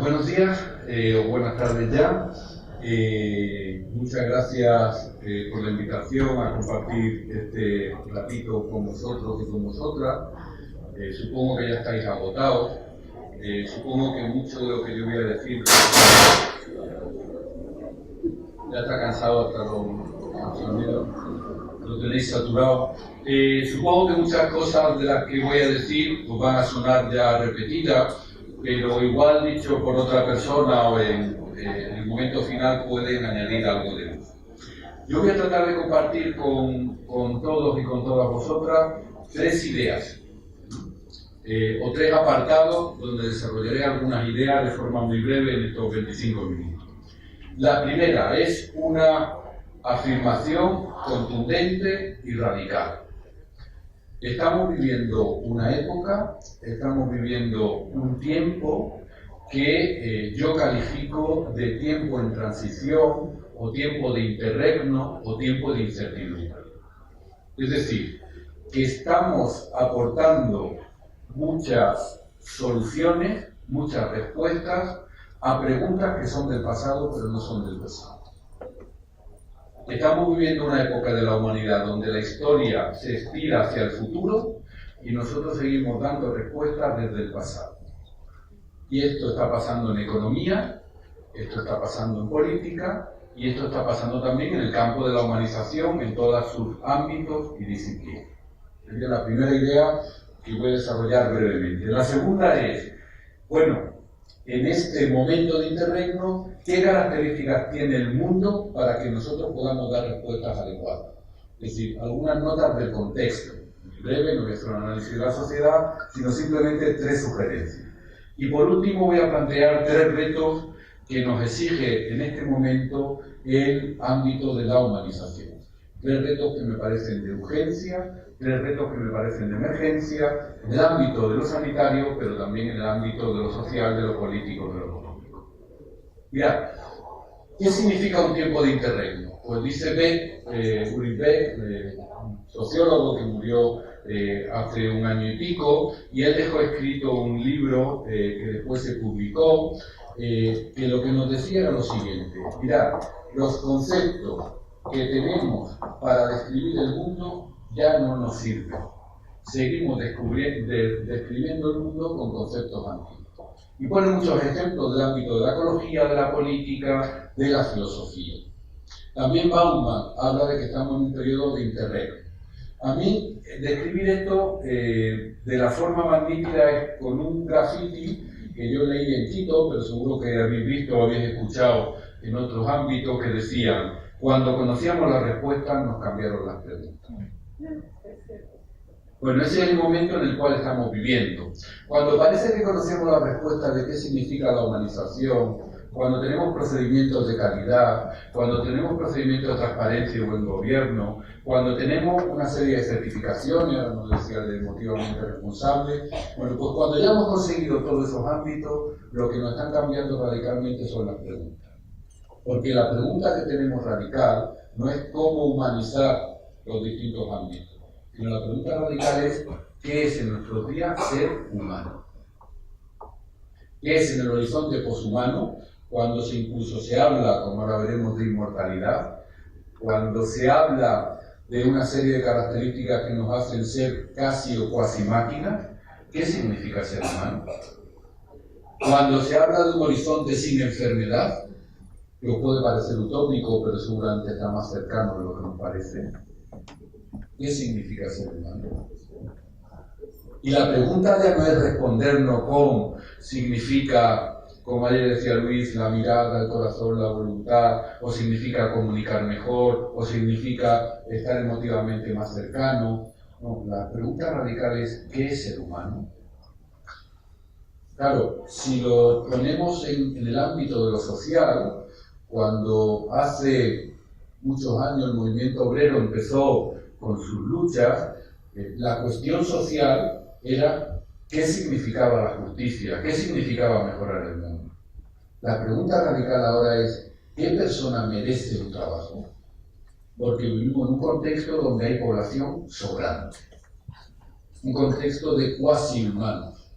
Buenos días o buenas tardes ya. Muchas gracias por la invitación a compartir este ratito con vosotros y con vosotras. Supongo que ya estáis agotados. Supongo que mucho de lo que yo voy a decir ya está cansado hasta los sonidos. Lo tenéis saturado. Supongo que muchas cosas de las que voy a decir os van a sonar ya repetidas, pero igual dicho por otra persona o en el momento final pueden añadir algo de luz. Yo voy a tratar de compartir con todos y con todas vosotras tres ideas o tres apartados donde desarrollaré algunas ideas de forma muy breve en estos 25 minutos. La primera es una afirmación contundente y radical. Estamos viviendo una época, estamos viviendo un tiempo que yo califico de tiempo en transición, o tiempo de interregno, o tiempo de incertidumbre. Es decir, que estamos aportando muchas soluciones, muchas respuestas a preguntas que son del pasado, pero no son del presente. Estamos viviendo una época de la humanidad donde la historia se estira hacia el futuro y nosotros seguimos dando respuestas desde el pasado. Y esto está pasando en economía, esto está pasando en política y esto está pasando también en el campo de la humanización en todos sus ámbitos y disciplinas. Sería la primera idea que voy a desarrollar brevemente. La segunda es, bueno, en este momento de interregno, ¿qué características tiene el mundo para que nosotros podamos dar respuestas adecuadas? Es decir, algunas notas del contexto. En breve no voy a hacer un análisis de la sociedad, sino simplemente tres sugerencias. Y por último voy a plantear tres retos que nos exige en este momento el ámbito de la humanización. Tres retos que me parecen de urgencia, tres retos que me parecen de emergencia, en el ámbito de lo sanitario, pero también en el ámbito de lo social, de lo político, de lo económico. Mirad, ¿qué significa un tiempo de interregno? Pues dice Ulrich Beck, sociólogo que murió hace un año y pico, y él dejó escrito un libro que después se publicó, que lo que nos decía era lo siguiente: mirad, los conceptos que tenemos para describir el mundo ya no nos sirven. Seguimos describiendo el mundo con conceptos antiguos. Y pone muchos ejemplos del ámbito de la ecología, de la política, de la filosofía. También Bauman habla de que estamos en un periodo de interregno. A mí, describir esto de la forma más nítida es con un graffiti que yo leí en Quito, pero seguro que habéis visto o habéis escuchado en otros ámbitos, que decían: cuando conocíamos las respuestas, nos cambiaron las preguntas. Bueno, ese es el momento en el cual estamos viviendo. Cuando parece que conocemos las respuestas de qué significa la humanización, cuando tenemos procedimientos de calidad, cuando tenemos procedimientos de transparencia y buen gobierno, cuando tenemos una serie de certificaciones, ahora nos decía el emotivamente responsable, bueno, pues cuando ya hemos conseguido todos esos ámbitos, lo que nos están cambiando radicalmente son las preguntas. Porque la pregunta que tenemos radical no es cómo humanizar los distintos ámbitos, sino la pregunta radical es: ¿qué es en nuestros días ser humano? ¿Qué es en el horizonte poshumano? Cuando incluso se habla, como ahora veremos, de inmortalidad, cuando se habla de una serie de características que nos hacen ser casi o cuasi máquinas, ¿qué significa ser humano? Cuando se habla de un horizonte sin enfermedad, que os puede parecer utópico, pero seguramente está más cercano de lo que nos parece, ¿qué significa ser humano? Y la pregunta ya no es respondernos con significa, como ayer decía Luis, la mirada, el corazón, la voluntad, o significa comunicar mejor, o significa estar emotivamente más cercano. No, la pregunta radical es: ¿qué es ser humano? Claro, si lo ponemos en el ámbito de lo social, cuando hace muchos años el movimiento obrero empezó con sus luchas, la cuestión social era ¿qué significaba la justicia? ¿Qué significaba mejorar el mundo? La pregunta radical ahora es: ¿qué persona merece un trabajo? Porque vivimos en un contexto donde hay población sobrante, un contexto de cuasi humanos.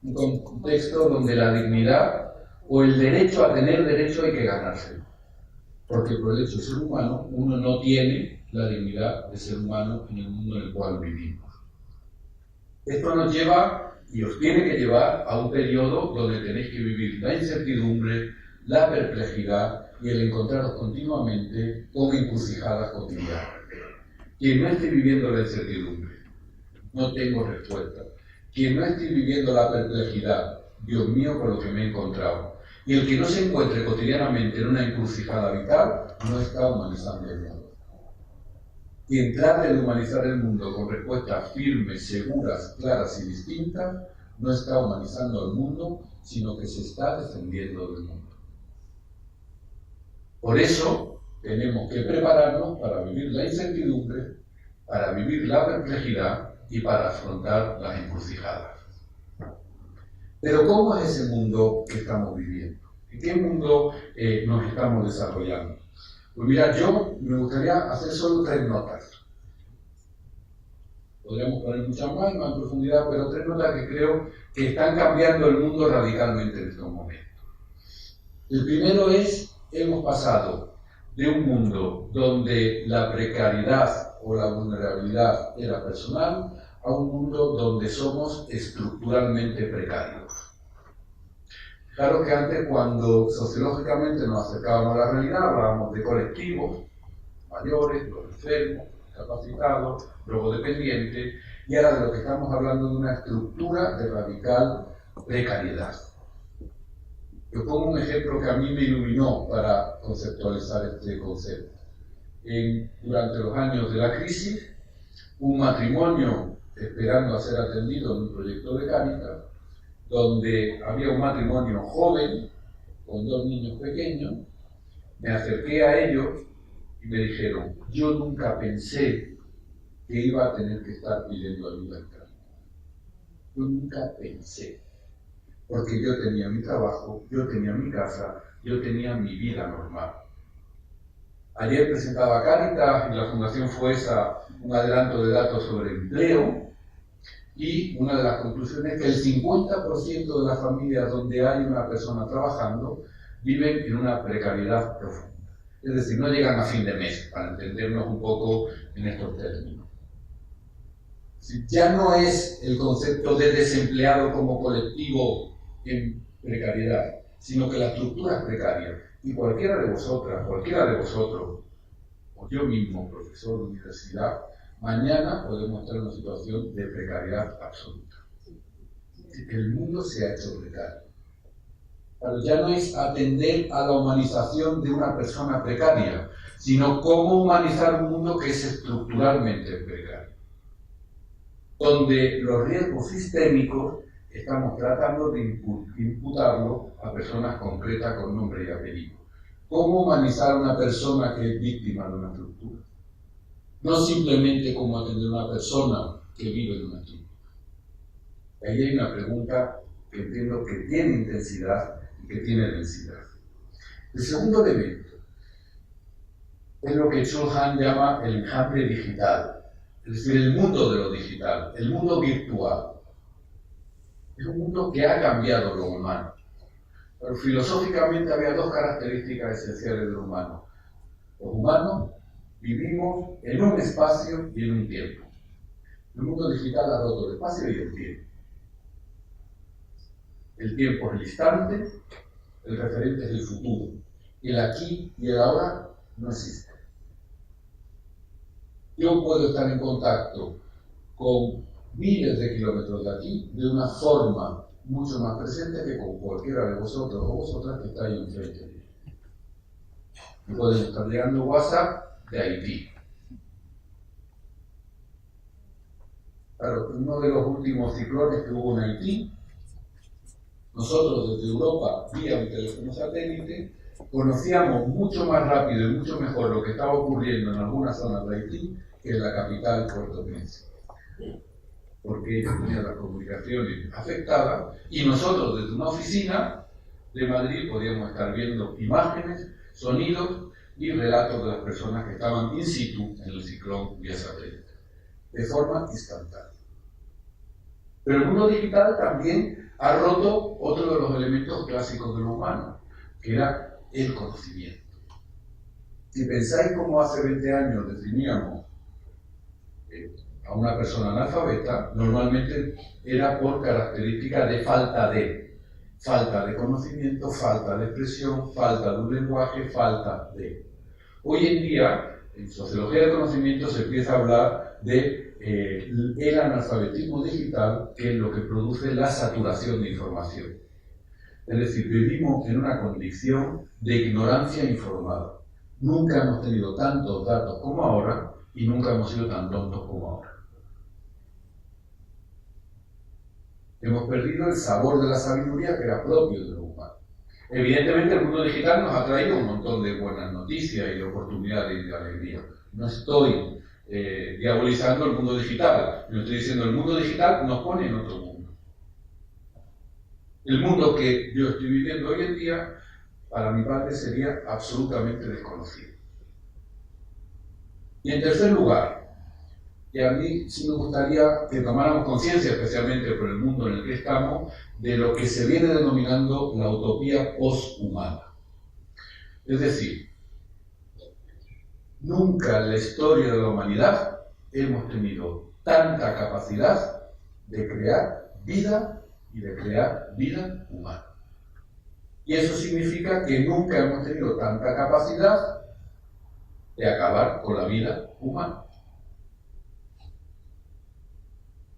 un contexto donde la dignidad o el derecho a tener derecho hay que ganárselo. Porque por el hecho de ser humano, uno no tiene la dignidad de ser humano en el mundo en el cual vivimos. Esto nos lleva, y os tiene que llevar, a un periodo donde tenéis que vivir la incertidumbre, la perplejidad y el encontraros continuamente con encrucijadas cotidianas. Quien no esté viviendo la incertidumbre, no tengo respuesta. Quien no esté viviendo la perplejidad, Dios mío, con lo que me he encontrado. Y el que no se encuentre cotidianamente en una encrucijada vital, no está humanizando el mundo. Quien trate de humanizar el mundo con respuestas firmes, seguras, claras y distintas, no está humanizando al mundo, sino que se está defendiendo del mundo. Por eso tenemos que prepararnos para vivir la incertidumbre, para vivir la perplejidad y para afrontar las encrucijadas. Pero ¿cómo es ese mundo que estamos viviendo? ¿En qué mundo nos estamos desarrollando? Pues mira, yo me gustaría hacer solo 3 notas. Podríamos poner muchas más en profundidad, pero 3 notas que creo que están cambiando el mundo radicalmente en estos momentos. El primero es, hemos pasado de un mundo donde la precariedad o la vulnerabilidad era personal a un mundo donde somos estructuralmente precarios. Claro que antes, cuando sociológicamente nos acercábamos a la realidad, hablábamos de colectivos, mayores, los enfermos, capacitados, drogodependientes, y ahora de lo que estamos hablando de una estructura de radical precariedad. Yo pongo un ejemplo que a mí me iluminó para conceptualizar este concepto. Durante los años de la crisis, un matrimonio esperando a ser atendido en un proyecto de Cáritas, donde había un matrimonio joven con 2 niños pequeños, me acerqué a ellos y me dijeron, yo nunca pensé que iba a tener que estar pidiendo ayuda en casa. Yo nunca pensé, porque yo tenía mi trabajo, yo tenía mi casa, yo tenía mi vida normal. Ayer presentaba Cáritas y la Fundación Fuesa un adelanto de datos sobre empleo, y una de las conclusiones es que el 50% de las familias donde hay una persona trabajando viven en una precariedad profunda. Es decir, no llegan a fin de mes, para entendernos un poco en estos términos. Ya no es el concepto de desempleado como colectivo en precariedad, sino que la estructura es precaria. Y cualquiera de vosotras, cualquiera de vosotros, o yo mismo, profesor de universidad, mañana podemos estar en una situación de precariedad absoluta. El mundo se ha hecho precario. Pero ya no es atender a la humanización de una persona precaria, sino cómo humanizar un mundo que es estructuralmente precario. Donde los riesgos sistémicos estamos tratando de imputarlo a personas concretas con nombre y apellido. ¿Cómo humanizar a una persona que es víctima de una estructura? No simplemente cómo atender a una persona que vive en una estructura. Ahí hay una pregunta que entiendo que tiene intensidad y que tiene densidad. El segundo elemento es lo que Chulhan llama el enjambre digital, es decir, el mundo de lo digital, el mundo virtual. Es un mundo que ha cambiado lo humano. Pero filosóficamente había 2 características esenciales del humano. Los humanos vivimos en un espacio y en un tiempo. El mundo digital ha roto el espacio y el tiempo. El tiempo es el instante, el referente es el futuro. El aquí y el ahora no existe. Yo puedo estar en contacto con miles de kilómetros de aquí de una forma mucho más presente que con cualquiera de vosotros o vosotras que estáis enfrente de mí. Me pueden estar llegando WhatsApp de Haití. Claro, uno de los últimos ciclones que hubo en Haití, nosotros desde Europa, vía un teléfono satélite, conocíamos mucho más rápido y mucho mejor lo que estaba ocurriendo en algunas zonas de Haití que en la capital, Puerto Príncipe. Porque ellos tenían las comunicaciones afectadas y nosotros desde una oficina de Madrid podíamos estar viendo imágenes, sonidos y relatos de las personas que estaban in situ en el ciclón vía satélite, de forma instantánea. Pero el mundo digital también ha roto otro de los elementos clásicos de lo humano, que era el conocimiento. Si pensáis cómo hace 20 años definíamos a una persona analfabeta, normalmente era por característica de falta de conocimiento, falta de expresión, falta de un lenguaje, falta de... Hoy en día, en sociología del conocimiento se empieza a hablar de el analfabetismo digital, que es lo que produce la saturación de información. Es decir, vivimos en una condición de ignorancia informada. Nunca hemos tenido tantos datos como ahora y nunca hemos sido tan tontos como ahora. Hemos perdido el sabor de la sabiduría que era propio de lo humano. Evidentemente el mundo digital nos ha traído un montón de buenas noticias y de oportunidades y de alegría. No estoy diabolizando el mundo digital, no estoy diciendo el mundo digital nos pone en otro mundo. El mundo que yo estoy viviendo hoy en día, para mi parte, sería absolutamente desconocido. Y en tercer lugar, y a mí sí me gustaría que tomáramos conciencia, especialmente por el mundo en el que estamos, de lo que se viene denominando la utopía poshumana. Es decir, nunca en la historia de la humanidad hemos tenido tanta capacidad de crear vida y de crear vida humana. Y eso significa que nunca hemos tenido tanta capacidad de acabar con la vida humana.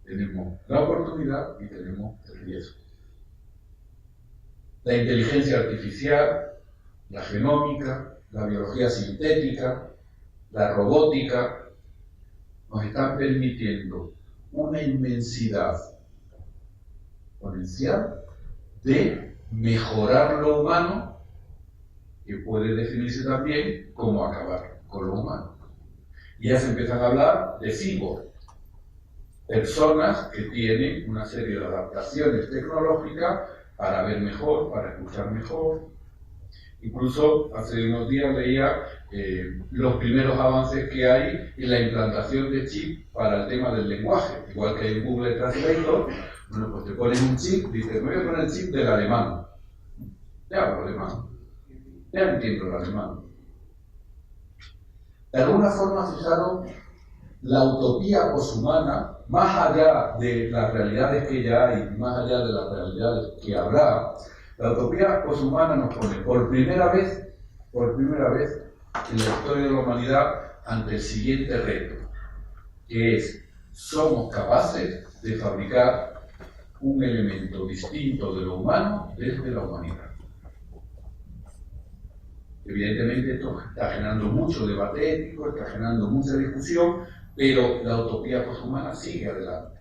Tenemos la oportunidad y tenemos el riesgo. La inteligencia artificial, la genómica, la biología sintética, la robótica, nos están permitiendo una inmensidad exponencial de mejorar lo humano, que puede definirse también como acabar con lo humano. Y ya se empiezan a hablar de cyborg, personas que tienen una serie de adaptaciones tecnológicas para ver mejor, para escuchar mejor. Incluso hace unos días leía los primeros avances que hay en la implantación de chip para el tema del lenguaje. Igual que hay en Google Translator, bueno, pues te ponen un chip, dices, me voy a poner el chip del alemán. Ya hablo alemán, ya entiendo el alemán. De alguna forma, fijaros, la utopía poshumana, más allá de las realidades que ya hay, más allá de las realidades que habrá, la utopía poshumana nos pone por primera vez en la historia de la humanidad ante el siguiente reto, que es, somos capaces de fabricar un elemento distinto de lo humano desde la humanidad. Evidentemente esto está generando mucho debate ético, está generando mucha discusión, pero la utopía poshumana sigue adelante.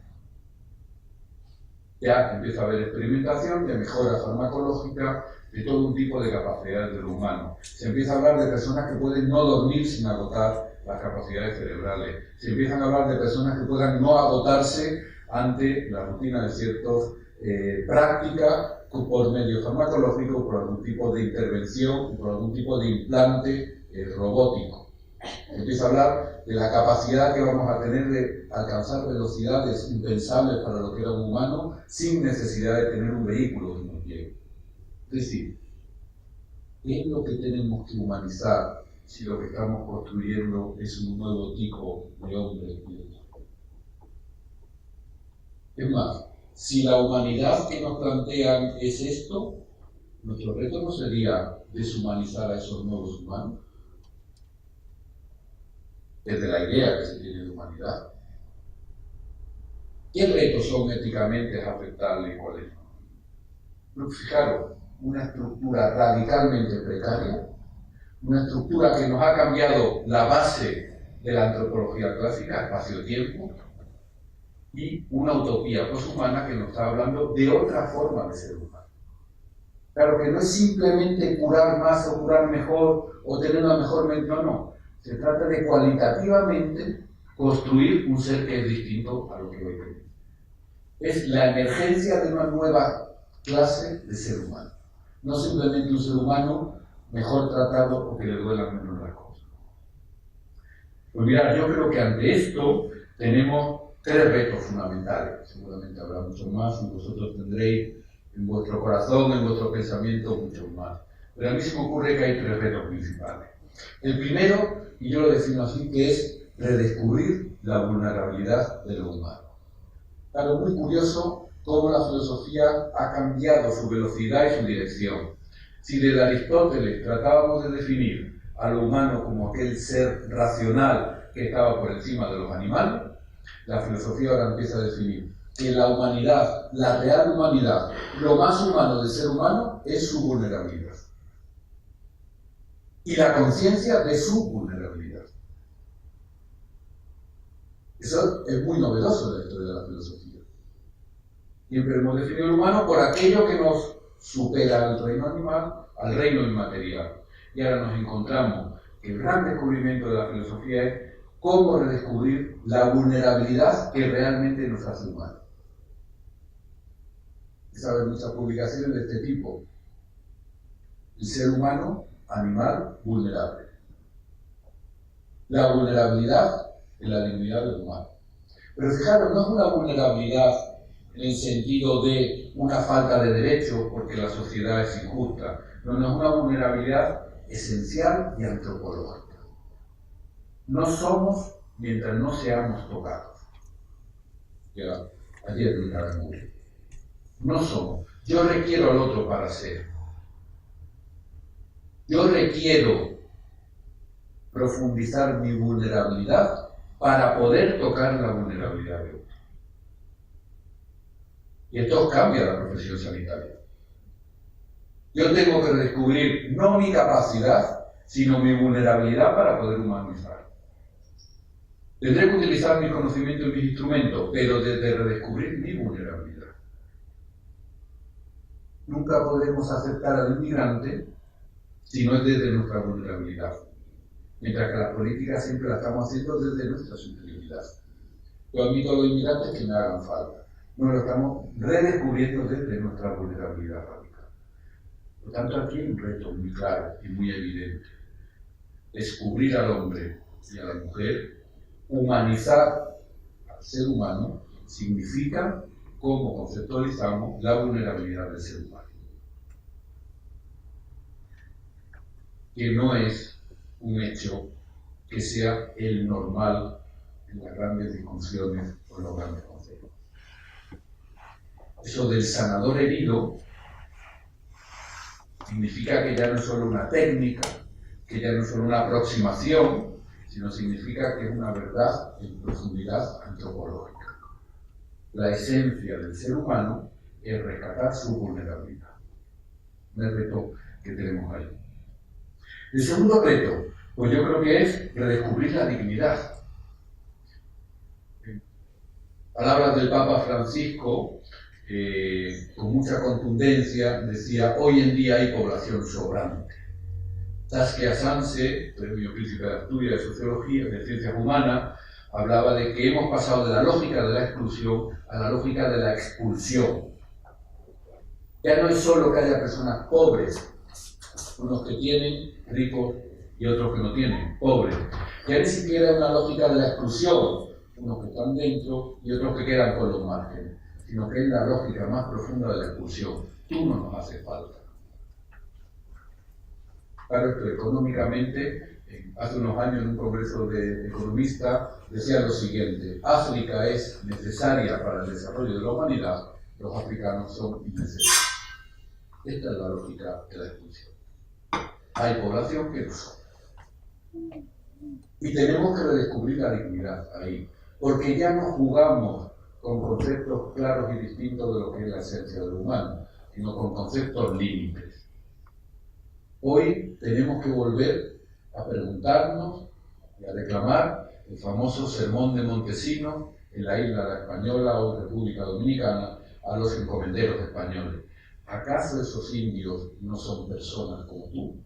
Ya empieza a haber experimentación de mejora farmacológica, de todo un tipo de capacidades de lo humano. Se empieza a hablar de personas que pueden no dormir sin agotar las capacidades cerebrales. Se empiezan a hablar de personas que puedan no agotarse ante la rutina de ciertas prácticas por medio farmacológico, por algún tipo de intervención, por algún tipo de implante robótico. Se empieza a hablar de la capacidad que vamos a tener de alcanzar velocidades impensables para lo que era un humano sin necesidad de tener un vehículo que nos lleve. Es decir, ¿qué es lo que tenemos que humanizar si lo que estamos construyendo es un nuevo tipo de hombre? Es más, si la humanidad que nos plantean es esto, nuestro reto no sería deshumanizar a esos nuevos humanos. Desde la idea que se tiene de humanidad. ¿Qué retos son éticamente aceptables y cuáles no? Fijaros, una estructura radicalmente precaria, una estructura que nos ha cambiado la base de la antropología clásica, espacio-tiempo, y una utopía poshumana que nos está hablando de otra forma de ser humano. Claro que no es simplemente curar más o curar mejor o tener una mejor mente, no. Se trata de cualitativamente construir un ser que es distinto a lo que hoy tenemos. Es la emergencia de una nueva clase de ser humano. No simplemente un ser humano mejor tratado o que le duelan menos las cosas. Pues mirad, yo creo que ante esto tenemos tres retos fundamentales. Seguramente habrá mucho más y vosotros tendréis en vuestro corazón, en vuestro pensamiento, muchos más. Pero a mí se me ocurre que hay tres retos principales. El primero, y yo lo defino así, que es redescubrir la vulnerabilidad de lo humano. Claro, muy curioso cómo la filosofía ha cambiado su velocidad y su dirección. Si desde Aristóteles tratábamos de definir a lo humano como aquel ser racional que estaba por encima de los animales, la filosofía ahora empieza a definir que la humanidad, la real humanidad, lo más humano del ser humano es su vulnerabilidad. Y la conciencia de su vulnerabilidad. Eso es muy novedoso en la historia de la filosofía. Siempre hemos definido el humano por aquello que nos supera al reino animal, al reino inmaterial. Y ahora nos encontramos que el gran descubrimiento de la filosofía es cómo redescubrir la vulnerabilidad que realmente nos hace humanos. Saben muchas publicaciones de este tipo. El ser humano, animal, vulnerable. La vulnerabilidad en la dignidad del humano. Pero fijaros, no es una vulnerabilidad en el sentido de una falta de derechos porque la sociedad es injusta. No, no es una vulnerabilidad esencial y antropológica. No somos mientras no seamos tocados. Ya, ayer me acabé mucho. No somos. Yo requiero al otro para ser. Yo requiero profundizar mi vulnerabilidad para poder tocar la vulnerabilidad de otro. Y esto cambia la profesión sanitaria. Yo tengo que descubrir no mi capacidad, sino mi vulnerabilidad para poder humanizar. Tendré que utilizar mi conocimiento y mis instrumentos, pero desde redescubrir mi vulnerabilidad. Nunca podremos aceptar al inmigrante si no es desde nuestra vulnerabilidad. Mientras que las políticas siempre las estamos haciendo desde nuestra superioridad. Yo admito a los inmigrantes que me hagan falta. No lo estamos redescubriendo desde nuestra vulnerabilidad radical. Por tanto, aquí hay un reto muy claro y muy evidente. Descubrir al hombre y a la mujer, humanizar al ser humano, significa cómo conceptualizamos la vulnerabilidad del ser humano. Que no es un hecho que sea el normal en las grandes discusiones o en los grandes conceptos. Eso del sanador herido significa que ya no es solo una técnica, que ya no es solo una aproximación, sino significa que es una verdad en profundidad antropológica. La esencia del ser humano es rescatar su vulnerabilidad. El reto que tenemos ahí. El segundo reto, pues yo creo que es redescubrir la dignidad. Palabras del Papa Francisco, con mucha contundencia, decía: hoy en día hay población sobrante. Saskia Sanse, premio Príncipe de Asturias de Sociología, de Ciencias Humanas, hablaba de que hemos pasado de la lógica de la exclusión a la lógica de la expulsión. Ya no es solo que haya personas pobres, unos que tienen, ricos, y otros que no tienen, pobres. Ya ni siquiera es una lógica de la exclusión, unos que están dentro y otros que quedan por los márgenes, sino que es la lógica más profunda de la expulsión. Tú no nos hace falta. Claro, esto económicamente, hace unos años en un congreso de economistas decía lo siguiente: África es necesaria para el desarrollo de la humanidad, los africanos son innecesarios. Esta es la lógica de la expulsión. Hay población que no son. Y tenemos que redescubrir la dignidad ahí, porque ya no jugamos con conceptos claros y distintos de lo que es la esencia del humano, sino con conceptos límites. Hoy tenemos que volver a preguntarnos y a reclamar el famoso sermón de Montesinos en la isla de la Española o República Dominicana a los encomenderos españoles. ¿Acaso esos indios no son personas como tú?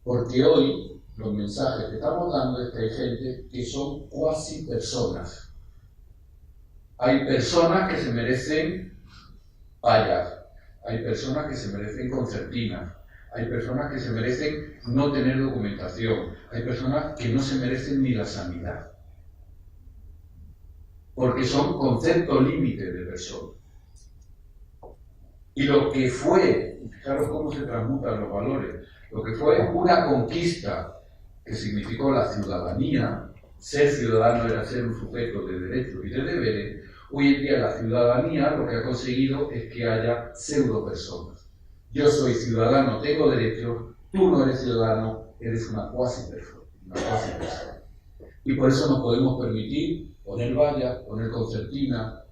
Porque hoy los mensajes que estamos dando es que hay gente que son cuasi personas. Hay personas que se merecen payas, hay personas que se merecen concertinas, hay personas que se merecen no tener documentación, hay personas que no se merecen ni la sanidad. Porque son conceptos límites de personas. Y lo que fue, fijaros cómo se transmutan los valores, lo que fue una conquista que significó la ciudadanía, ser ciudadano era ser un sujeto de derechos y de deberes, hoy en día la ciudadanía lo que ha conseguido es que haya pseudo personas. Yo soy ciudadano, tengo derechos, tú no eres ciudadano, eres una cuasi persona. Y por eso no podemos permitir poner vallas, poner concertina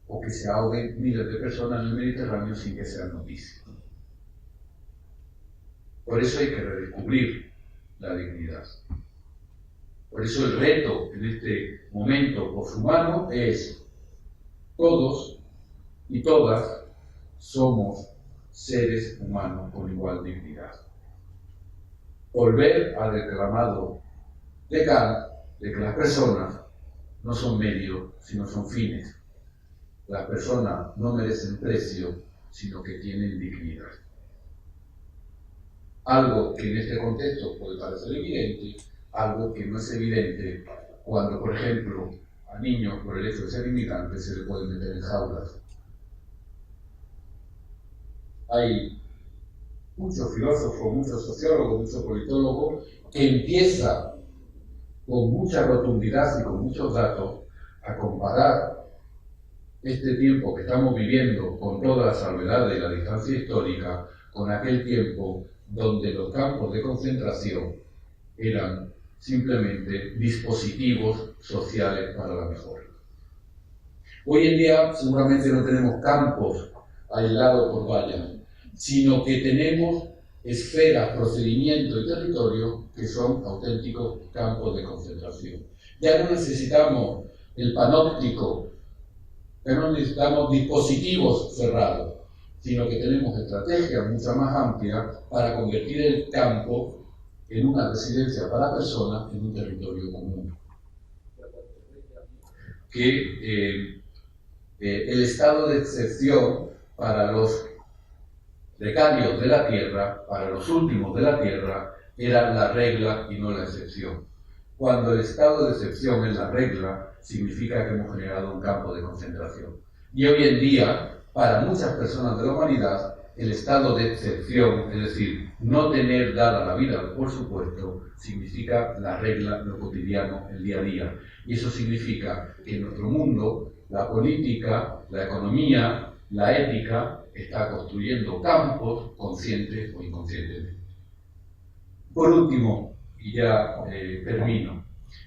o que se ahoguen miles de personas en el Mediterráneo sin que sean noticias. Por eso hay que redescubrir la dignidad. Por eso el reto en este momento poshumano es: todos y todas somos seres humanos con igual dignidad. Volver al reclamado de Kant de que las personas no son medios, sino son fines. Las personas no merecen precio, sino que tienen dignidad. Algo que en este contexto puede parecer evidente, algo que no es evidente cuando, por ejemplo, a niños por el hecho de ser inmigrantes se les puede meter en jaulas. Hay muchos filósofos, muchos sociólogos, muchos politólogos que empiezan con mucha rotundidad y con muchos datos a comparar este tiempo que estamos viviendo con toda la salvedad de la distancia histórica con aquel tiempo donde los campos de concentración eran simplemente dispositivos sociales para la mejora. Hoy en día seguramente no tenemos campos aislados por vallas, sino que tenemos esferas, procedimientos y territorios que son auténticos campos de concentración. Ya no necesitamos el panóptico, ya no necesitamos dispositivos cerrados, sino que tenemos estrategias mucho más amplias para convertir el campo en una residencia para personas en un territorio común. Que el estado de excepción para los precarios de la tierra, para los últimos de la tierra, era la regla y no la excepción. Cuando el estado de excepción es la regla, significa que hemos generado un campo de concentración. Y hoy en día, para muchas personas de la humanidad, el estado de excepción, es decir, no tener dada la vida, por supuesto, significa la regla, lo cotidiano, el día a día. Y eso significa que en nuestro mundo, la política, la economía, la ética, está construyendo campos conscientes o inconscientemente. Por último, y ya termino,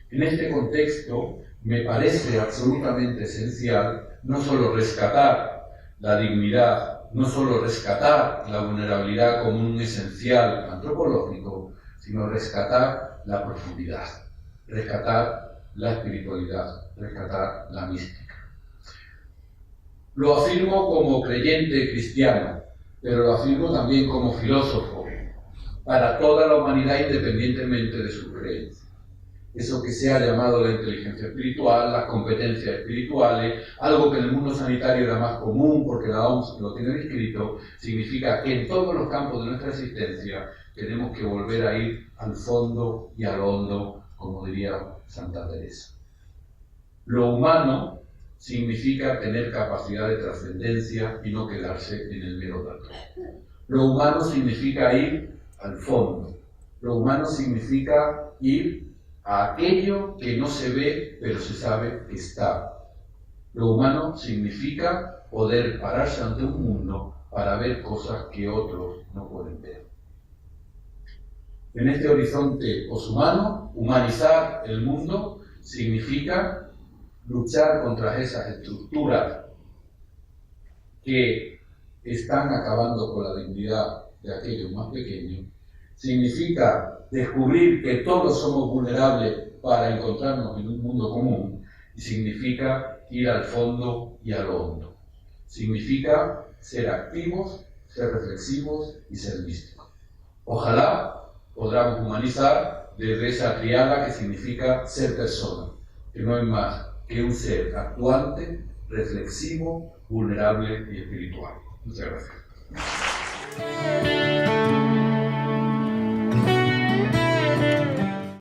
en este contexto me parece absolutamente esencial no solo rescatar la dignidad, no solo rescatar la vulnerabilidad como un esencial antropológico, sino rescatar la profundidad, rescatar la espiritualidad, rescatar la mística. Lo afirmo como creyente cristiano, pero lo afirmo también como filósofo, para toda la humanidad independientemente de sus creencias. Eso que se ha llamado la inteligencia espiritual, las competencias espirituales, algo que en el mundo sanitario era más común porque la OMS lo tiene descrito, significa que en todos los campos de nuestra existencia tenemos que volver a ir al fondo y al hondo, como diría Santa Teresa. Lo humano significa tener capacidad de trascendencia y no quedarse en el mero dato. Lo humano significa ir al fondo. Lo humano significa ir a aquello que no se ve, pero se sabe que está. Lo humano significa poder pararse ante un mundo para ver cosas que otros no pueden ver. En este horizonte poshumano, humanizar el mundo significa luchar contra esas estructuras que están acabando con la dignidad de aquellos más pequeños. Significa descubrir que todos somos vulnerables para encontrarnos en un mundo común, y significa ir al fondo y a lo hondo. Significa ser activos, ser reflexivos y ser místicos. Ojalá podamos humanizar desde esa triada que significa ser persona, que no es más que un ser actuante, reflexivo, vulnerable y espiritual. Muchas gracias.